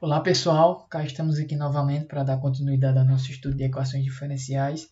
Olá pessoal, cá estamos aqui novamente para dar continuidade ao nosso estudo de equações diferenciais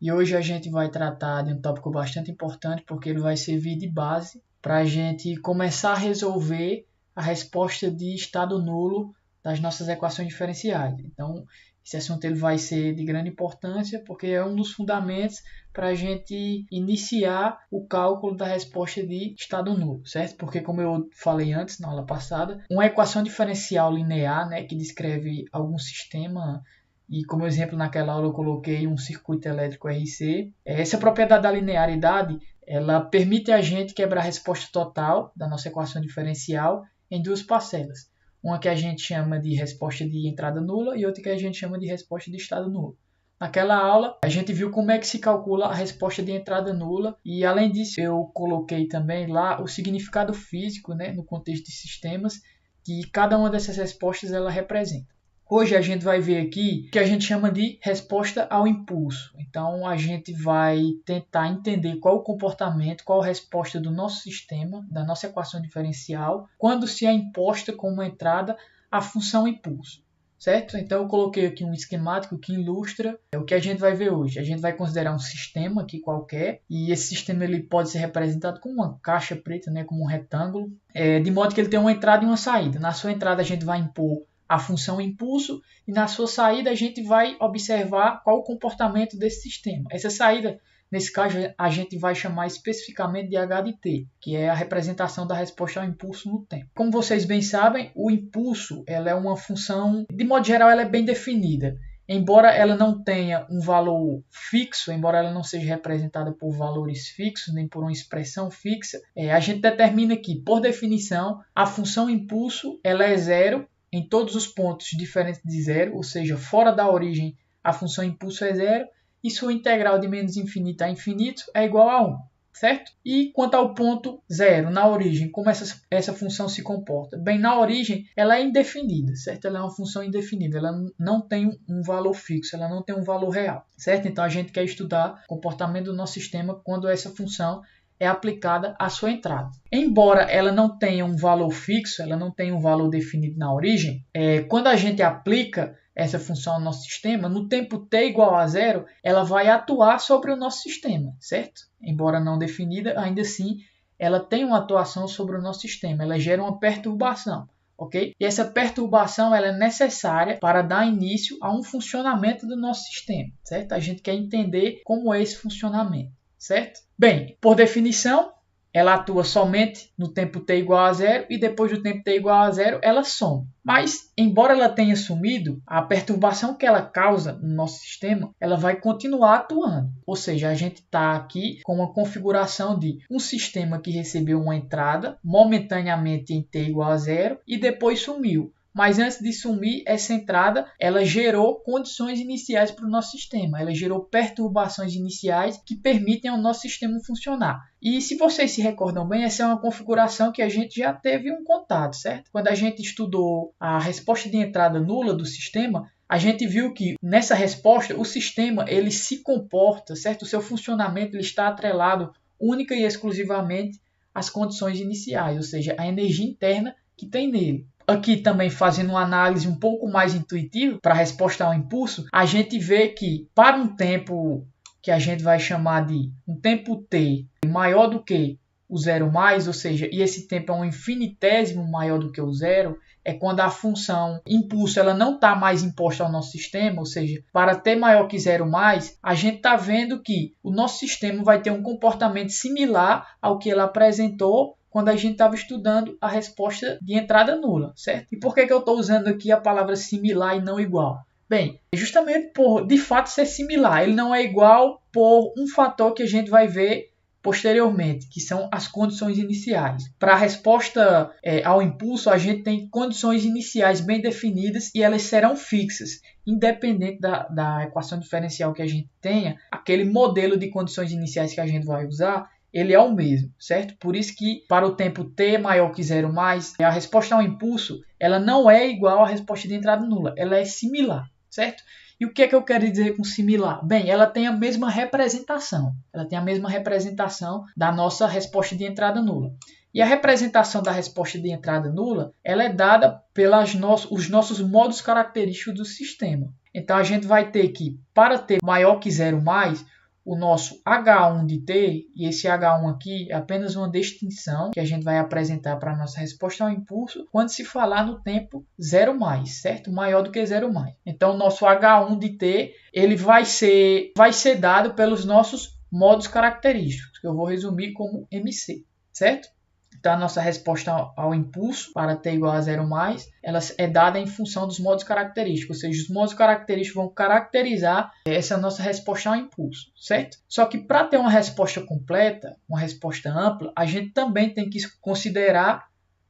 e hoje a gente vai tratar de um tópico bastante importante porque ele vai servir de base para a gente começar a resolver a resposta de estado nulo das nossas equações diferenciais. Então esse assunto ele vai ser de grande importância porque é um dos fundamentos para a gente iniciar o cálculo da resposta de estado nulo, certo? Porque como eu falei antes, na aula passada, uma equação diferencial linear, né, que descreve algum sistema, e como exemplo naquela aula eu coloquei um circuito elétrico RC, essa propriedade da linearidade, ela permite a gente quebrar a resposta total da nossa equação diferencial em duas parcelas. Uma que a gente chama de resposta de entrada nula e outra que a gente chama de resposta de estado nulo. Naquela aula, a gente viu como é que se calcula a resposta de entrada nula e, além disso, eu coloquei também lá o significado físico, né, no contexto de sistemas, que cada uma dessas respostas ela representa. Hoje a gente vai ver aqui o que a gente chama de resposta ao impulso. Então, a gente vai tentar entender qual o comportamento, qual a resposta do nosso sistema, da nossa equação diferencial, quando se é imposta como entrada a função impulso. Certo? Então eu coloquei aqui um esquemático que ilustra o que a gente vai ver hoje. A gente vai considerar um sistema aqui qualquer e esse sistema ele pode ser representado como uma caixa preta, né, como um retângulo, de modo que ele tem uma entrada e uma saída. Na sua entrada a gente vai impor a função impulso e na sua saída a gente vai observar qual o comportamento desse sistema. Essa saída, nesse caso, a gente vai chamar especificamente de h de t, que é a representação da resposta ao impulso no tempo. Como vocês bem sabem, o impulso ela é uma função, de modo geral, ela é bem definida. Embora ela não tenha um valor fixo, embora ela não seja representada por valores fixos, nem por uma expressão fixa, a gente determina que, por definição, a função impulso ela é zero em todos os pontos diferentes de zero, ou seja, fora da origem a função impulso é zero, e sua integral de menos infinito a infinito é igual a 1, certo? E quanto ao ponto zero, na origem, como essa função se comporta? Bem, na origem, ela é indefinida, certo? Ela é uma função indefinida, ela não tem um valor fixo, ela não tem um valor real, certo? Então, a gente quer estudar o comportamento do nosso sistema quando essa função é aplicada à sua entrada. Embora ela não tenha um valor fixo, ela não tenha um valor definido na origem, quando a gente aplica essa função ao nosso sistema, no tempo t igual a zero, ela vai atuar sobre o nosso sistema, certo? Embora não definida, ainda assim, ela tem uma atuação sobre o nosso sistema, ela gera uma perturbação, ok? E essa perturbação ela é necessária para dar início a um funcionamento do nosso sistema, certo? A gente quer entender como é esse funcionamento, certo? Bem, por definição, ela atua somente no tempo t igual a zero e depois do tempo t igual a zero ela some. Mas, embora ela tenha sumido, a perturbação que ela causa no nosso sistema, ela vai continuar atuando. Ou seja, a gente está aqui com uma configuração de um sistema que recebeu uma entrada momentaneamente em t igual a zero e depois sumiu. Mas antes de sumir, essa entrada ela gerou condições iniciais para o nosso sistema. Ela gerou perturbações iniciais que permitem ao nosso sistema funcionar. E se vocês se recordam bem, essa é uma configuração que a gente já teve um contato, certo? Quando a gente estudou a resposta de entrada nula do sistema, a gente viu que nessa resposta o sistema ele se comporta, certo? O seu funcionamento ele está atrelado única e exclusivamente às condições iniciais, ou seja, à energia interna que tem nele. Aqui também fazendo uma análise um pouco mais intuitiva para a resposta ao impulso, a gente vê que para um tempo que a gente vai chamar de um tempo t maior do que o zero mais, ou seja, e esse tempo é um infinitésimo maior do que o zero, é quando a função impulso ela não está mais imposta ao nosso sistema, ou seja, para t maior que zero mais, a gente está vendo que o nosso sistema vai ter um comportamento similar ao que ele apresentou quando a gente estava estudando a resposta de entrada nula, certo? E por que eu estou usando aqui a palavra similar e não igual? Bem, justamente por de fato ser similar, ele não é igual por um fator que a gente vai ver posteriormente, que são as condições iniciais. Para a resposta ao impulso, a gente tem condições iniciais bem definidas e elas serão fixas, independente da equação diferencial que a gente tenha, aquele modelo de condições iniciais que a gente vai usar, ele é o mesmo, certo? Por isso que para o tempo t maior que zero mais, a resposta ao impulso ela não é igual à resposta de entrada nula, ela é similar, certo? E o que é que eu quero dizer com similar? Bem, ela tem a mesma representação. Ela tem a mesma representação da nossa resposta de entrada nula. E a representação da resposta de entrada nula, ela é dada pelos nossos modos característicos do sistema. Então a gente vai ter que, para t maior que 0 mais, o nosso H1 de t, e esse H1 aqui é apenas uma distinção que a gente vai apresentar para a nossa resposta ao impulso quando se falar no tempo 0 mais, certo? Maior do que 0 mais. Então o nosso H1 de t, ele vai ser dado pelos nossos modos característicos, que eu vou resumir como MC, certo? Então, a nossa resposta ao impulso para t igual a 0 mais, ela é dada em função dos modos característicos, ou seja, os modos característicos vão caracterizar essa nossa resposta ao impulso, certo? Só que para ter uma resposta completa, uma resposta ampla, a gente também tem que considerar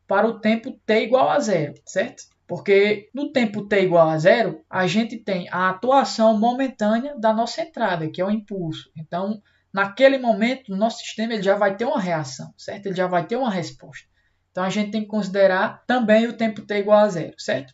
para o tempo t igual a 0, certo? Porque no tempo t igual a 0, a gente tem a atuação momentânea da nossa entrada, que é o impulso. Então, naquele momento, o nosso sistema ele já vai ter uma reação, certo? Ele já vai ter uma resposta. Então, a gente tem que considerar também o tempo t igual a 0, certo?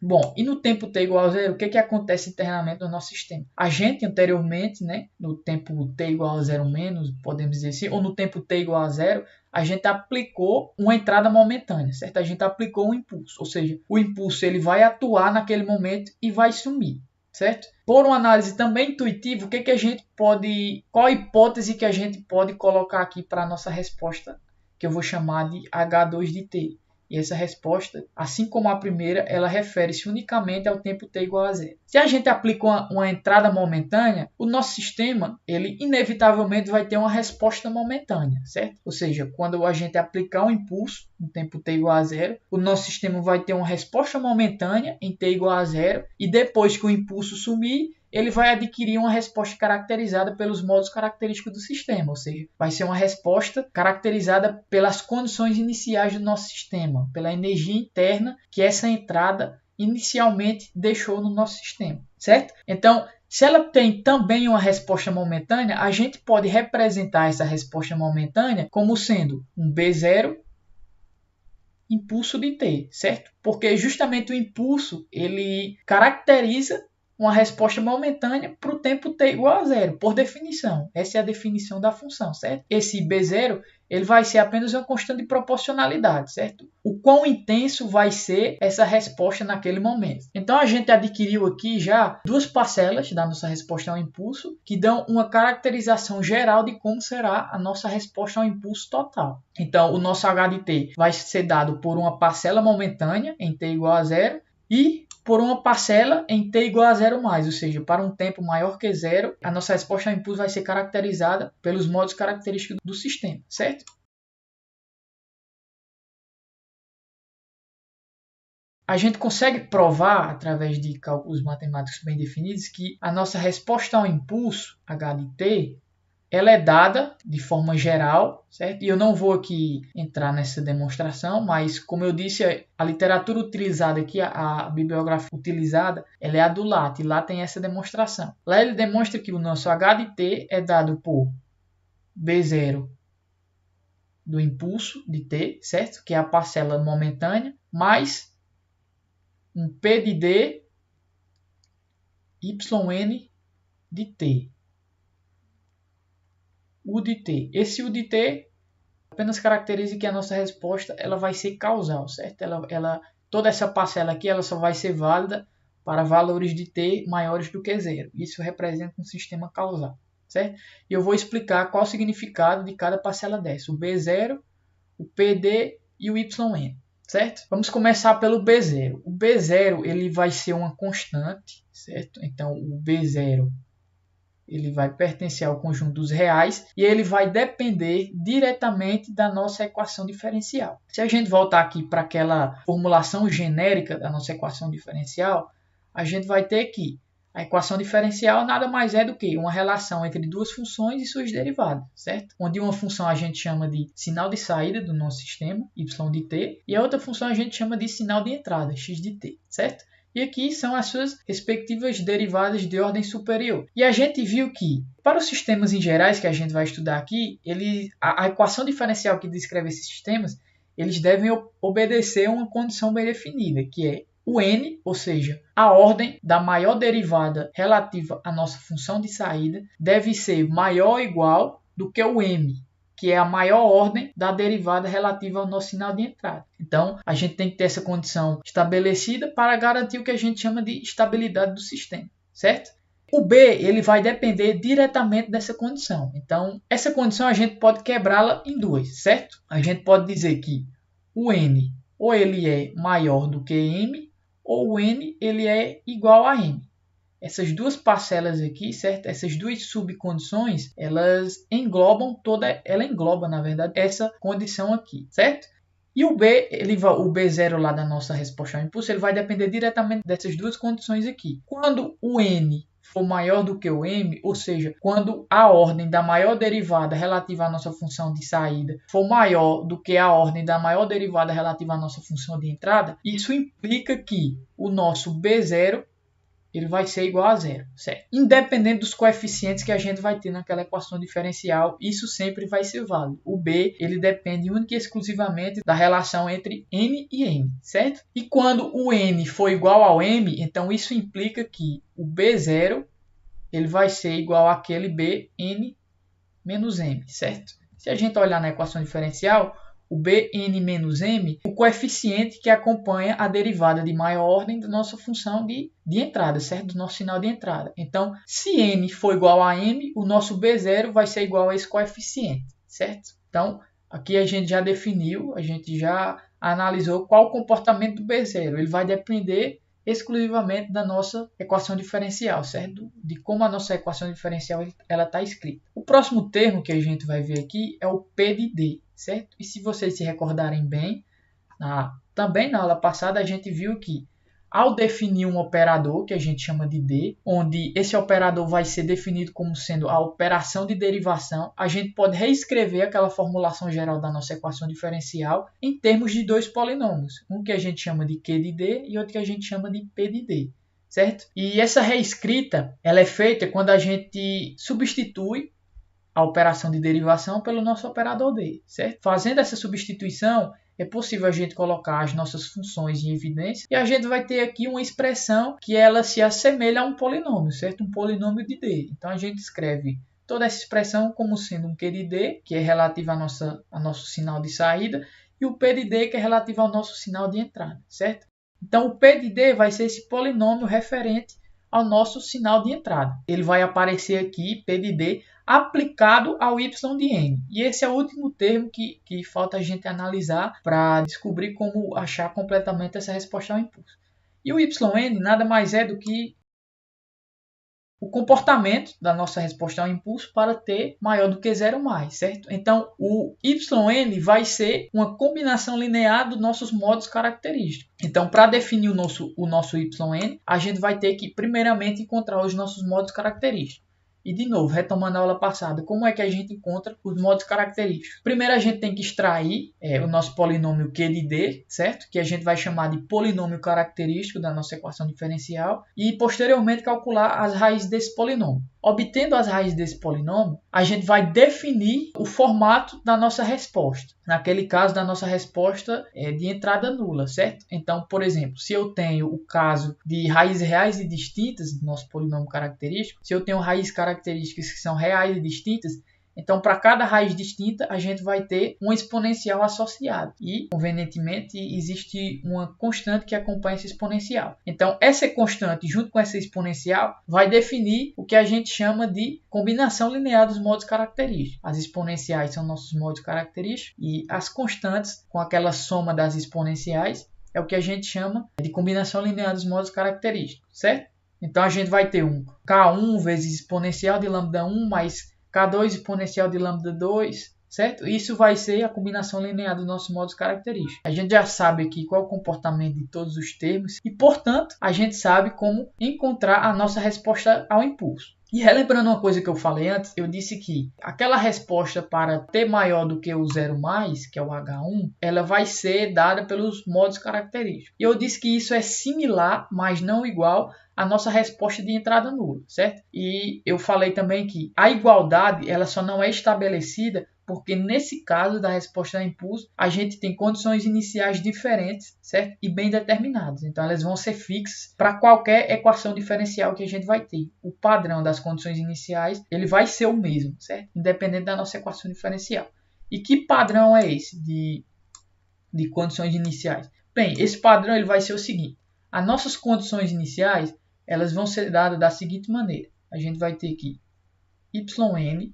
Bom, e no tempo t igual a 0, o que acontece internamente no nosso sistema? A gente anteriormente, no tempo t igual a 0 menos, podemos dizer assim, ou no tempo t igual a 0, a gente aplicou uma entrada momentânea, certo? A gente aplicou um impulso, ou seja, o impulso ele vai atuar naquele momento e vai sumir, certo? Por uma análise também intuitiva, o que a gente pode, qual a hipótese que a gente pode colocar aqui para a nossa resposta, que eu vou chamar de H2 de t? E essa resposta, assim como a primeira, ela refere-se unicamente ao tempo t igual a 0. Se a gente aplica uma entrada momentânea, o nosso sistema, ele inevitavelmente vai ter uma resposta momentânea, certo? Ou seja, quando a gente aplicar um impulso no tempo t igual a 0, o nosso sistema vai ter uma resposta momentânea em t igual a 0, e depois que o impulso sumir, ele vai adquirir uma resposta caracterizada pelos modos característicos do sistema, ou seja, vai ser uma resposta caracterizada pelas condições iniciais do nosso sistema, pela energia interna que essa entrada inicialmente deixou no nosso sistema, certo? Então, se ela tem também uma resposta momentânea, a gente pode representar essa resposta momentânea como sendo um B0 impulso de t, certo? Porque justamente o impulso, ele caracteriza uma resposta momentânea para o tempo t igual a 0, por definição. Essa é a definição da função, certo? Esse B0 ele vai ser apenas uma constante de proporcionalidade, certo? O quão intenso vai ser essa resposta naquele momento. Então, a gente adquiriu aqui já duas parcelas da nossa resposta ao impulso que dão uma caracterização geral de como será a nossa resposta ao impulso total. Então, o nosso H de t vai ser dado por uma parcela momentânea em t igual a 0 e por uma parcela em t igual a 0 mais, ou seja, para um tempo maior que 0, a nossa resposta ao impulso vai ser caracterizada pelos modos característicos do sistema, certo? A gente consegue provar, através de cálculos matemáticos bem definidos, que a nossa resposta ao impulso, H de t, ela é dada de forma geral, certo? E eu não vou aqui entrar nessa demonstração, mas como eu disse, a literatura utilizada aqui, a bibliografia utilizada, ela é a do LAT, e lá tem essa demonstração. Lá ele demonstra que o nosso H de t é dado por B0 do impulso de t, certo? Que é a parcela momentânea, mais um P de D YN de t. U de t. Esse U de t apenas caracteriza que a nossa resposta ela vai ser causal, certo? Toda essa parcela aqui ela só vai ser válida para valores de t maiores do que 0. Isso representa um sistema causal, certo? E eu vou explicar qual o significado de cada parcela dessa. O B0, o PD e o YN, certo? Vamos começar pelo B0. O B0 ele vai ser uma constante, certo? Então, o B0 ele vai pertencer ao conjunto dos reais e ele vai depender diretamente da nossa equação diferencial. Se a gente voltar aqui para aquela formulação genérica da nossa equação diferencial, a gente vai ter que a equação diferencial nada mais é do que uma relação entre duas funções e suas derivadas, certo? Onde uma função a gente chama de sinal de saída do nosso sistema, y de t, e a outra função a gente chama de sinal de entrada, x de t, certo? E aqui são as suas respectivas derivadas de ordem superior. E a gente viu que, para os sistemas em gerais que a gente vai estudar aqui, a equação diferencial que descreve esses sistemas, eles devem obedecer a uma condição bem definida, que é o n, ou seja, a ordem da maior derivada relativa à nossa função de saída, deve ser maior ou igual do que o m, que é a maior ordem da derivada relativa ao nosso sinal de entrada. Então, a gente tem que ter essa condição estabelecida para garantir o que a gente chama de estabilidade do sistema, certo? O B ele vai depender diretamente dessa condição. Então, essa condição a gente pode quebrá-la em duas, certo? A gente pode dizer que o N ou ele é maior do que M, ou o N ele é igual a M. Essas duas parcelas aqui, certo? Essas duas subcondições, ela engloba, na verdade, essa condição aqui, certo? E o B, o B0 lá da nossa resposta ao impulso, ele vai depender diretamente dessas duas condições aqui. Quando o N for maior do que o M, ou seja, quando a ordem da maior derivada relativa à nossa função de saída for maior do que a ordem da maior derivada relativa à nossa função de entrada, isso implica que o nosso B0 ele vai ser igual a zero, certo? Independente dos coeficientes que a gente vai ter naquela equação diferencial, isso sempre vai ser válido. O B, ele depende única e exclusivamente da relação entre N e M, certo? E quando o N for igual ao M, então isso implica que o B0, ele vai ser igual àquele B, N menos M, certo? Se a gente olhar na equação diferencial, o Bn menos m, o coeficiente que acompanha a derivada de maior ordem da nossa função de entrada, certo? Do nosso sinal de entrada. Então, se n for igual a m, o nosso B0 vai ser igual a esse coeficiente, certo? Então, aqui a gente já definiu, a gente já analisou qual o comportamento do B0. Ele vai depender exclusivamente da nossa equação diferencial, certo? De como a nossa equação diferencial está escrita. O próximo termo que a gente vai ver aqui é o P de D, certo? E se vocês se recordarem bem, também na aula passada a gente viu que ao definir um operador, que a gente chama de D, onde esse operador vai ser definido como sendo a operação de derivação, a gente pode reescrever aquela formulação geral da nossa equação diferencial em termos de dois polinômios, um que a gente chama de Q de D e outro que a gente chama de P de D, certo? E essa reescrita ela é feita quando a gente substitui a operação de derivação pelo nosso operador D, certo? Fazendo essa substituição, é possível a gente colocar as nossas funções em evidência e a gente vai ter aqui uma expressão que ela se assemelha a um polinômio, certo? Um polinômio de D. Então, a gente escreve toda essa expressão como sendo um Q de D, que é relativo ao nosso sinal de saída, e o P de D, que é relativo ao nosso sinal de entrada, certo? Então, o P de D vai ser esse polinômio referente ao nosso sinal de entrada. Ele vai aparecer aqui, P de D, aplicado ao y de n. E esse é o último termo que falta a gente analisar para descobrir como achar completamente essa resposta ao impulso. E o yn nada mais é do que o comportamento da nossa resposta ao impulso para t maior do que 0 mais, certo? Então, o yn vai ser uma combinação linear dos nossos modos característicos. Então, para definir o nosso yn, a gente vai ter que, primeiramente, encontrar os nossos modos característicos. E, de novo, retomando a aula passada, como é que a gente encontra os modos característicos? Primeiro, a gente tem que extrair o nosso polinômio Q de D, certo? Que a gente vai chamar de polinômio característico da nossa equação diferencial. E, posteriormente, calcular as raízes desse polinômio. Obtendo as raízes desse polinômio, a gente vai definir o formato da nossa resposta. Naquele caso, da nossa resposta de entrada nula, certo? Então, por exemplo, se eu tenho o caso de raízes reais e distintas do nosso polinômio característico, se eu tenho raízes características que são reais e distintas, então, para cada raiz distinta, a gente vai ter uma exponencial associada. E, convenientemente, existe uma constante que acompanha essa exponencial. Então, essa constante, junto com essa exponencial, vai definir o que a gente chama de combinação linear dos modos característicos. As exponenciais são nossos modos característicos e as constantes, com aquela soma das exponenciais, é o que a gente chama de combinação linear dos modos característicos, certo? Então, a gente vai ter um K1 vezes exponencial de lambda 1 mais K2 exponencial de lambda 2, certo? Isso vai ser a combinação linear dos nossos modos característicos. A gente já sabe aqui qual é o comportamento de todos os termos e, portanto, a gente sabe como encontrar a nossa resposta ao impulso. E relembrando uma coisa que eu falei antes, eu disse que aquela resposta para t maior do que o 0 mais, que é o H1, ela vai ser dada pelos modos característicos. E eu disse que isso é similar, mas não igual à nossa resposta de entrada nula, certo? E eu falei também que a igualdade ela só não é estabelecida porque nesse caso da resposta a impulso, a gente tem condições iniciais diferentes, certo? E bem determinadas. Então, elas vão ser fixas para qualquer equação diferencial que a gente vai ter. O padrão das condições iniciais, ele vai ser o mesmo, certo? Independente da nossa equação diferencial. E que padrão é esse de condições iniciais? Bem, esse padrão ele vai ser o seguinte. As nossas condições iniciais elas vão ser dadas da seguinte maneira. A gente vai ter aqui yn,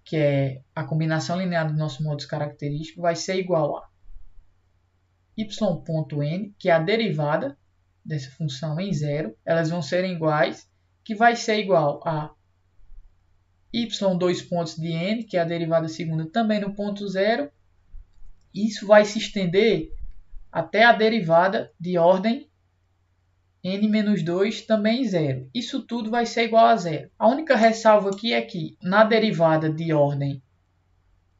que é a combinação linear dos nossos modos característicos, vai ser igual a y.n, que é a derivada dessa função em zero. Elas vão ser iguais, que vai ser igual a y2 pontos de n, que é a derivada segunda também no ponto zero. Isso vai se estender até a derivada de ordem n-2 também zero. Isso tudo vai ser igual a zero. A única ressalva aqui é que na derivada de ordem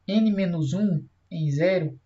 n-1 em zero,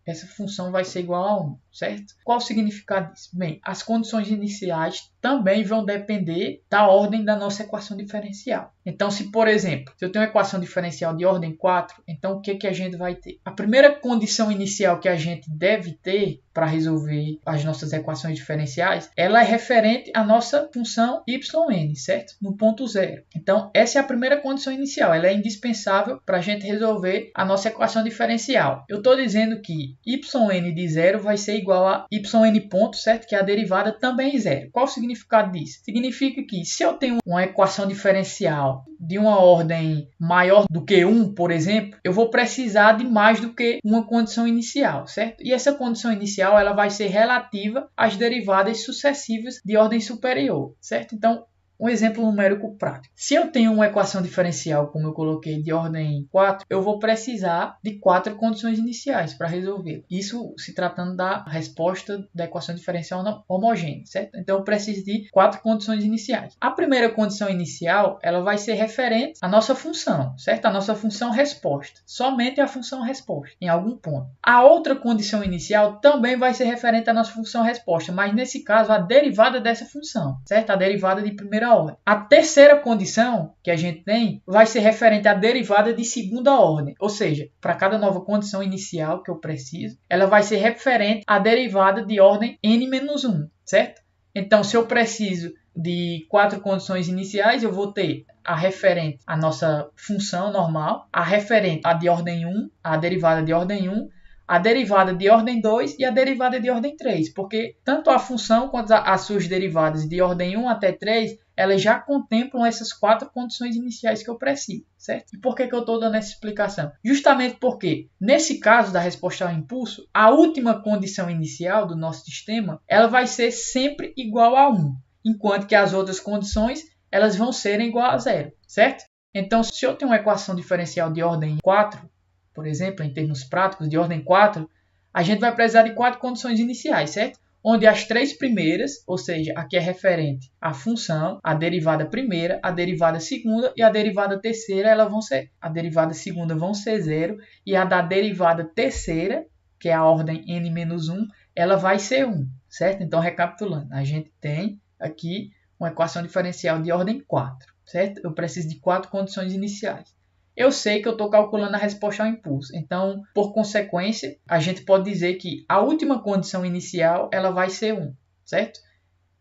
essa função vai ser igual a 1, certo? Qual o significado disso? Bem, as condições iniciais também vão depender da ordem da nossa equação diferencial. Então, se por exemplo, se eu tenho uma equação diferencial de ordem 4, então o que a gente vai ter? A primeira condição inicial que a gente deve ter para resolver as nossas equações diferenciais, ela é referente à nossa função yn, certo? No ponto zero. Então, essa é a primeira condição inicial, ela é indispensável para a gente resolver a nossa equação diferencial. Eu estou dizendo que yn de zero vai ser igual a yn ponto, certo? Que é a derivada também zero. Qual o significado disso? Significa que se eu tenho uma equação diferencial de uma ordem maior do que 1, por exemplo, eu vou precisar de mais do que uma condição inicial, certo? E essa condição inicial ela vai ser relativa às derivadas sucessivas de ordem superior, certo? Então, um exemplo numérico prático. Se eu tenho uma equação diferencial, como eu coloquei, de ordem 4, eu vou precisar de 4 condições iniciais para resolver. Isso se tratando da resposta da equação diferencial não homogênea, certo? Então eu preciso de 4 condições iniciais. A primeira condição inicial, ela vai ser referente à nossa função, certo? A nossa função resposta. Somente a função resposta, em algum ponto. A outra condição inicial também vai ser referente à nossa função resposta, mas nesse caso a derivada dessa função, certo? A derivada de primeira ordem. A terceira condição que a gente tem vai ser referente à derivada de segunda ordem, ou seja, para cada nova condição inicial que eu preciso, ela vai ser referente à derivada de ordem n-1, certo? Então, se eu preciso de 4 condições iniciais, eu vou ter a referente à nossa função normal, a referente à de ordem 1, a derivada de ordem 1, a derivada de ordem 2 e a derivada de ordem 3, porque tanto a função quanto as suas derivadas de ordem 1 até 3, elas já contemplam essas 4 condições iniciais que eu preciso, certo? E por que eu estou dando essa explicação? Justamente porque, nesse caso da resposta ao impulso, a última condição inicial do nosso sistema, ela vai ser sempre igual a 1, enquanto que as outras condições, elas vão ser igual a 0, certo? Então, se eu tenho uma equação diferencial de ordem 4, por exemplo, em termos práticos, de ordem 4, a gente vai precisar de 4 condições iniciais, certo? Onde as 3 primeiras, ou seja, a que é referente à função, a derivada primeira, a derivada segunda e a derivada terceira, elas vão ser, a derivada segunda vão ser 0 e a da derivada terceira, que é a ordem n-1, ela vai ser 1, certo? Então, recapitulando, a gente tem aqui uma equação diferencial de ordem 4, certo? Eu preciso de 4 condições iniciais. Eu sei que eu estou calculando a resposta ao impulso. Então, por consequência, a gente pode dizer que a última condição inicial ela vai ser 1, certo?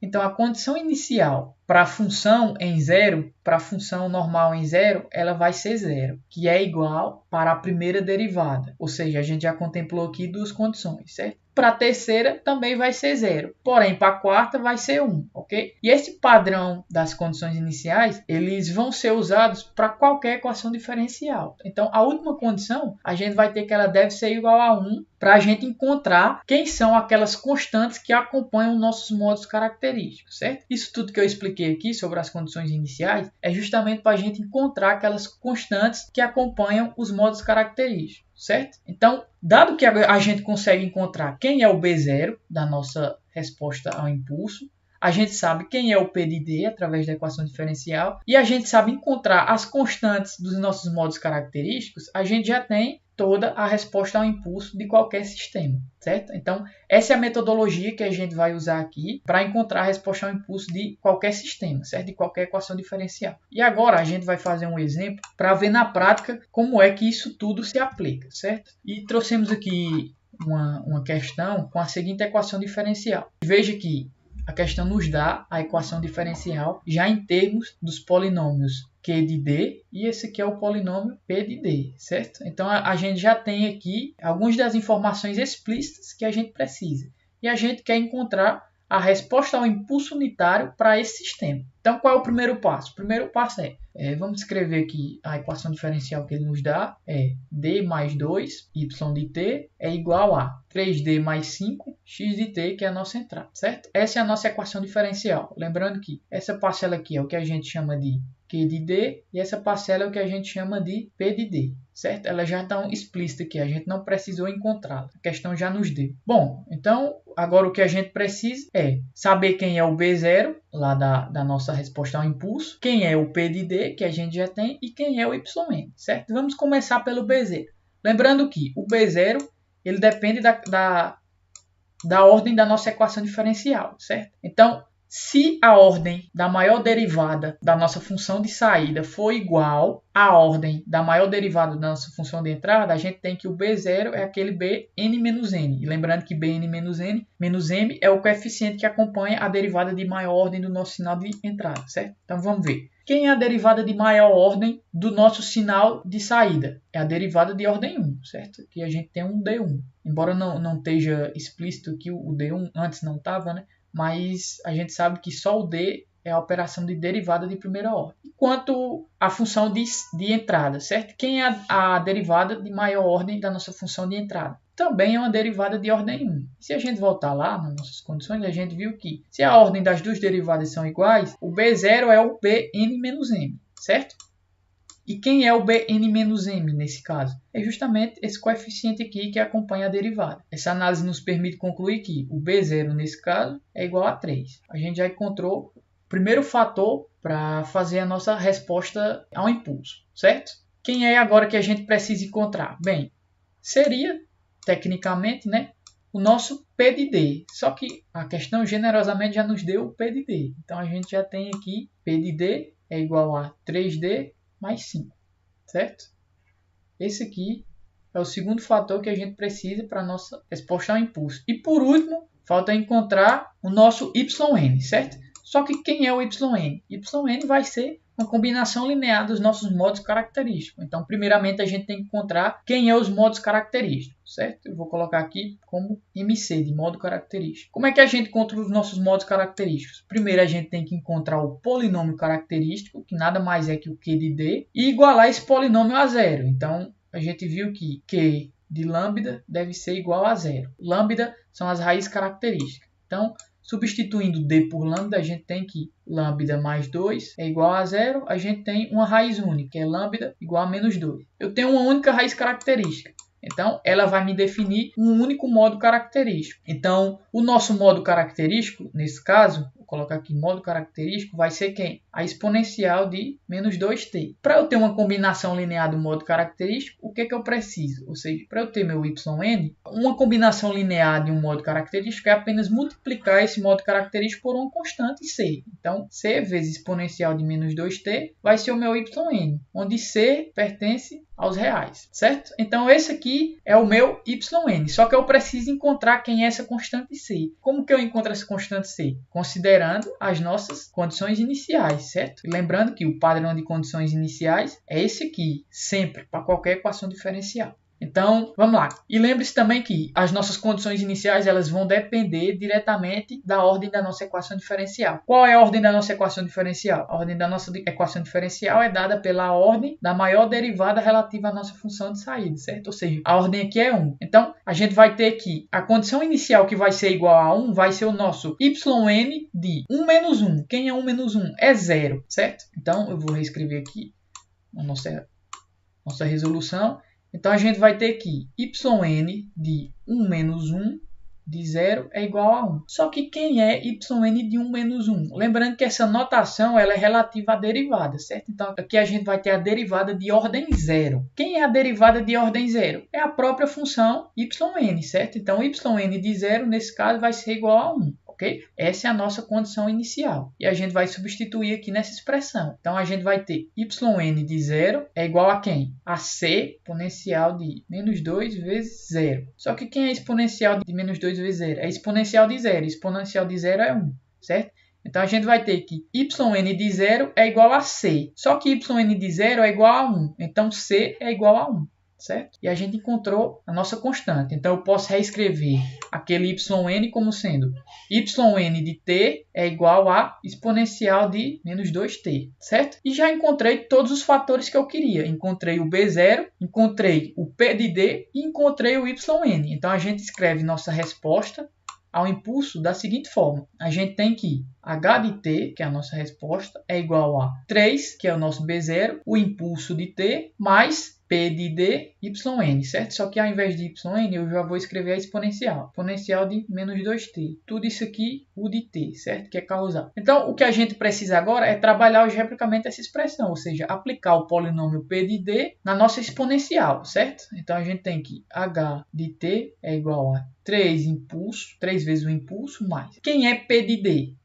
Então, a condição inicial para a função em 0, para a função normal em 0, ela vai ser 0, que é igual para a primeira derivada. Ou seja, a gente já contemplou aqui 2 condições, certo? Para a terceira também vai ser 0, porém para a quarta vai ser 1, ok? E esse padrão das condições iniciais, eles vão ser usados para qualquer equação diferencial. Então, a última condição, a gente vai ter que ela deve ser igual a 1 para a gente encontrar quem são aquelas constantes que acompanham nossos modos característicos, certo? Isso tudo que eu expliquei aqui sobre as condições iniciais é justamente para a gente encontrar aquelas constantes que acompanham os modos característicos, certo? Então, dado que a gente consegue encontrar quem é o B0 da nossa resposta ao impulso, a gente sabe quem é o P de D através da equação diferencial e a gente sabe encontrar as constantes dos nossos modos característicos, a gente já tem toda a resposta ao impulso de qualquer sistema, certo? Então, essa é a metodologia que a gente vai usar aqui para encontrar a resposta ao impulso de qualquer sistema, certo? De qualquer equação diferencial. E agora a gente vai fazer um exemplo para ver na prática como é que isso tudo se aplica, certo? E trouxemos aqui uma questão com a seguinte equação diferencial. Veja que a questão nos dá a equação diferencial já em termos dos polinômios Q de D e esse aqui é o polinômio P de D, certo? Então a gente já tem aqui algumas das informações explícitas que a gente precisa. E a gente quer encontrar a resposta ao impulso unitário para esse sistema. Então qual é o primeiro passo? O primeiro passo vamos escrever aqui a equação diferencial que ele nos dá, D mais 2, y de t, é igual a 3D mais 5, x de t, que é a nossa entrada, certo? Essa é a nossa equação diferencial. Lembrando que essa parcela aqui é o que a gente chama de Q de D e essa parcela é o que a gente chama de P de D, certo? Ela já está explícita aqui, a gente não precisou encontrá-la, a questão já nos deu. Bom, então agora o que a gente precisa é saber quem é o B0, lá da nossa resposta ao impulso, quem é o P de D, que a gente já tem, e quem é o YN, certo? Vamos começar pelo B0. Lembrando que o B0 ele depende da ordem da nossa equação diferencial, certo? Então, se a ordem da maior derivada da nossa função de saída for igual à ordem da maior derivada da nossa função de entrada, a gente tem que o B0 é aquele Bn menos n. E lembrando que Bn menos n, menos m é o coeficiente que acompanha a derivada de maior ordem do nosso sinal de entrada, certo? Então vamos ver. Quem é a derivada de maior ordem do nosso sinal de saída? É a derivada de ordem 1, certo? Aqui a gente tem um D1. Embora não esteja explícito aqui o D1, antes não estava, né? Mas a gente sabe que só o D é a operação de derivada de primeira ordem. Enquanto a função de entrada, certo? Quem é a derivada de maior ordem da nossa função de entrada? Também é uma derivada de ordem 1. Se a gente voltar lá nas nossas condições, a gente viu que se a ordem das duas derivadas são iguais, o B0 é o Bn menos m, certo? E quem é o Bn menos m nesse caso? É justamente esse coeficiente aqui que acompanha a derivada. Essa análise nos permite concluir que o B0 nesse caso é igual a 3. A gente já encontrou o primeiro fator para fazer a nossa resposta ao impulso, certo? Quem é agora que a gente precisa encontrar? Bem, seria, tecnicamente, né, o nosso P de D. Só que a questão generosamente já nos deu o P de D. Então a gente já tem aqui P de D é igual a 3D mais 5, certo? Esse aqui é o segundo fator que a gente precisa para a nossa resposta ao impulso. E por último, falta encontrar o nosso YN, certo? Só que quem é o YN? YN vai ser uma combinação linear dos nossos modos característicos. Então, primeiramente, a gente tem que encontrar quem é os modos característicos, certo? Eu vou colocar aqui como MC, de modo característico. Como é que a gente encontra os nossos modos característicos? Primeiro, a gente tem que encontrar o polinômio característico, que nada mais é que o Q de D, e igualar esse polinômio a zero. Então, a gente viu que Q de lambda deve ser igual a zero. Lambda são as raízes características. Então, substituindo D por lambda, a gente tem que lambda mais 2 é igual a zero. A gente tem uma raiz única, que é lambda igual a menos 2. Eu tenho uma única raiz característica. Então, ela vai me definir um único modo característico. Então, o nosso modo característico, nesse caso, vou colocar aqui modo característico, vai ser quem? A exponencial de menos 2t. Para eu ter uma combinação linear do modo característico, o que é que eu preciso? Ou seja, para eu ter meu yn, uma combinação linear de um modo característico é apenas multiplicar esse modo característico por uma constante c. Então, c vezes exponencial de menos 2t vai ser o meu yn, onde c pertence aos reais, certo? Então, esse aqui é o meu yn, só que eu preciso encontrar quem é essa constante c. Como que eu encontro essa constante c? Considerando as nossas condições iniciais, certo? E lembrando que o padrão de condições iniciais é esse aqui, sempre, para qualquer equação diferencial. Então, vamos lá. E lembre-se também que as nossas condições iniciais elas vão depender diretamente da ordem da nossa equação diferencial. Qual é a ordem da nossa equação diferencial? A ordem da nossa equação diferencial é dada pela ordem da maior derivada relativa à nossa função de saída, certo? Ou seja, a ordem aqui é 1. Então, a gente vai ter que a condição inicial que vai ser igual a 1 vai ser o nosso yn de 1 menos 1. Quem é 1 menos 1? É 0, certo? Então, eu vou reescrever aqui a nossa resolução. Então, a gente vai ter que yn de 1 menos 1 de 0 é igual a 1. Só que quem é yn de 1 menos 1? Lembrando que essa notação ela é relativa à derivada, certo? Então, aqui a gente vai ter a derivada de ordem 0. Quem é a derivada de ordem 0? É a própria função yn, certo? Então, yn de 0, nesse caso, vai ser igual a 1. Okay? Essa é a nossa condição inicial. E a gente vai substituir aqui nessa expressão. Então, a gente vai ter yn de 0 é igual a quem? A c exponencial de menos 2 vezes 0. Só que quem é exponencial de menos 2 vezes 0? É exponencial de 0. Exponencial de 0 é 1, certo? Então a gente vai ter que yn de 0 é igual a c. Só que yn de 0 é igual a 1. Então c é igual a 1. Certo? E a gente encontrou a nossa constante. Então eu posso reescrever aquele yn como sendo yn de t é igual a exponencial de menos 2t. Certo? E já encontrei todos os fatores que eu queria. Encontrei o b0, encontrei o p de d e encontrei o yn. Então a gente escreve nossa resposta ao impulso da seguinte forma. A gente tem que h de t, que é a nossa resposta, é igual a 3, que é o nosso b0, o impulso de t, mais p de d, yn, certo? Só que ao invés de yn, eu já vou escrever a exponencial. Exponencial de menos 2t. Tudo isso aqui, o de t, certo? Que é causal. Então, o que a gente precisa agora é trabalhar algebricamente essa expressão, ou seja, aplicar o polinômio p de d na nossa exponencial, certo? Então, a gente tem que h de t é igual a 3 impulso, 3 vezes o impulso, mais. Quem é p de d?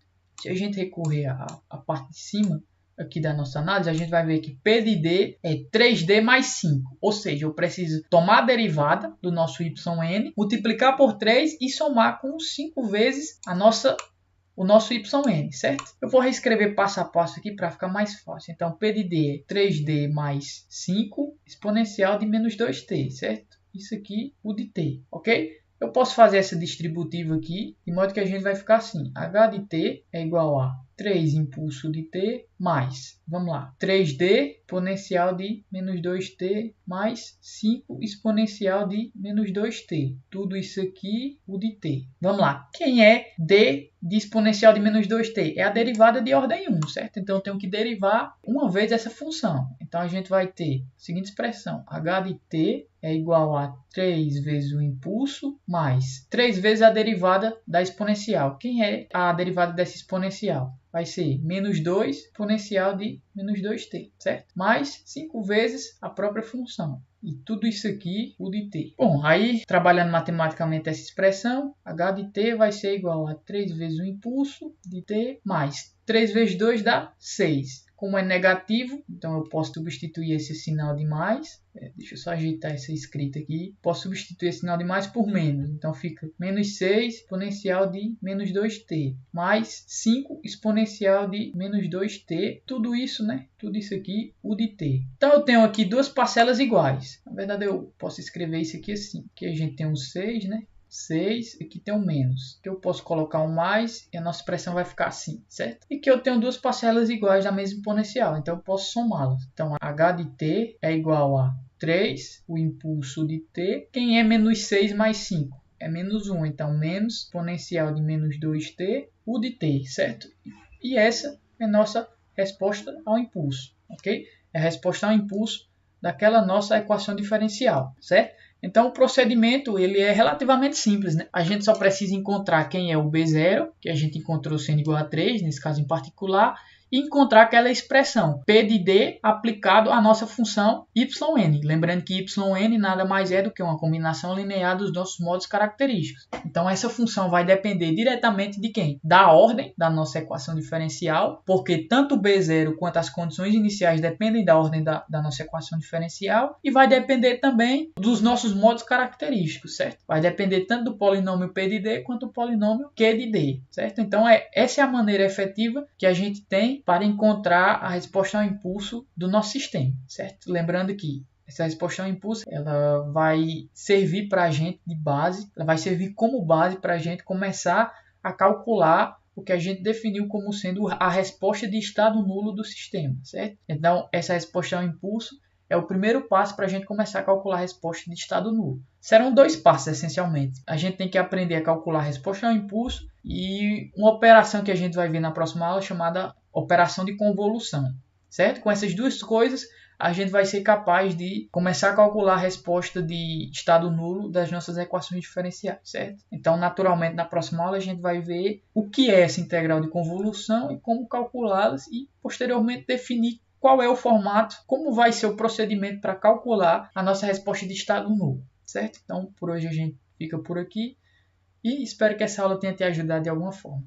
Se a gente recorrer à parte de cima aqui da nossa análise, a gente vai ver que P de D é 3D mais 5. Ou seja, eu preciso tomar a derivada do nosso yn, multiplicar por 3 e somar com 5 vezes o nosso yn, certo? Eu vou reescrever passo a passo aqui para ficar mais fácil. Então, P de D é 3D mais 5 exponencial de menos 2t, certo? Isso aqui, o de t, ok? Eu posso fazer essa distributiva aqui, de modo que a gente vai ficar assim. H de t é igual a 3 impulso de t mais, vamos lá, 3d exponencial de menos 2t mais 5 exponencial de menos 2t. Tudo isso aqui, o de t. Vamos lá. Quem é d de exponencial de menos 2t? É a derivada de ordem 1, certo? Então, eu tenho que derivar uma vez essa função. Então, a gente vai ter a seguinte expressão. H de t é igual a 3 vezes o impulso mais 3 vezes a derivada da exponencial. Quem é a derivada dessa exponencial? Vai ser menos 2 exponencial de menos 2t, certo? Mais 5 vezes a própria função. E tudo isso aqui, o de t. Bom, aí, trabalhando matematicamente essa expressão, h de t vai ser igual a 3 vezes o impulso de t mais 3 vezes 2 dá 6. Como é negativo, então eu posso substituir esse sinal de mais. Deixa eu só ajeitar essa escrita aqui. Posso substituir esse sinal de mais por menos. Então fica menos 6 exponencial de menos 2t. Mais 5 exponencial de menos 2t. Tudo isso, né? Tudo isso aqui, o de t. Então eu tenho aqui duas parcelas iguais. Na verdade eu posso escrever isso aqui assim. Aqui a gente tem um 6, né? 6, aqui tem um menos, que eu posso colocar um mais e a nossa expressão vai ficar assim, certo? E que eu tenho duas parcelas iguais da mesma exponencial, então eu posso somá-las. Então, h de t é igual a 3, o impulso de t. Quem é menos 6 mais 5? É menos 1, então menos exponencial de menos 2t, o de t, certo? E essa é a nossa resposta ao impulso, ok? É a resposta ao impulso daquela nossa equação diferencial, certo? Então, o procedimento ele é relativamente simples, né? A gente só precisa encontrar quem é o B0, que a gente encontrou sendo igual a 3, nesse caso em particular, e encontrar aquela expressão P de D aplicado à nossa função yn. Lembrando que yn nada mais é do que uma combinação linear dos nossos modos característicos. Então, essa função vai depender diretamente de quem? Da ordem da nossa equação diferencial, porque tanto o B0 quanto as condições iniciais dependem da ordem da nossa equação diferencial, e vai depender também dos nossos modos característicos, certo? Vai depender tanto do polinômio P de D quanto do polinômio Q de D, certo? Então, essa é a maneira efetiva que a gente tem para encontrar a resposta ao impulso do nosso sistema, certo? Lembrando que essa resposta ao impulso ela vai servir para a gente de base, ela vai servir como base para a gente começar a calcular o que a gente definiu como sendo a resposta de estado nulo do sistema, certo? Então, essa resposta ao impulso é o primeiro passo para a gente começar a calcular a resposta de estado nulo. Serão dois passos, essencialmente. A gente tem que aprender a calcular a resposta ao impulso e uma operação que a gente vai ver na próxima aula chamada operação de convolução, certo? Com essas duas coisas, a gente vai ser capaz de começar a calcular a resposta de estado nulo das nossas equações diferenciais, certo? Então, naturalmente, na próxima aula, a gente vai ver o que é essa integral de convolução e como calculá-las e, posteriormente, definir qual é o formato, como vai ser o procedimento para calcular a nossa resposta de estado nulo, certo? Então, por hoje a gente fica por aqui e espero que essa aula tenha te ajudado de alguma forma.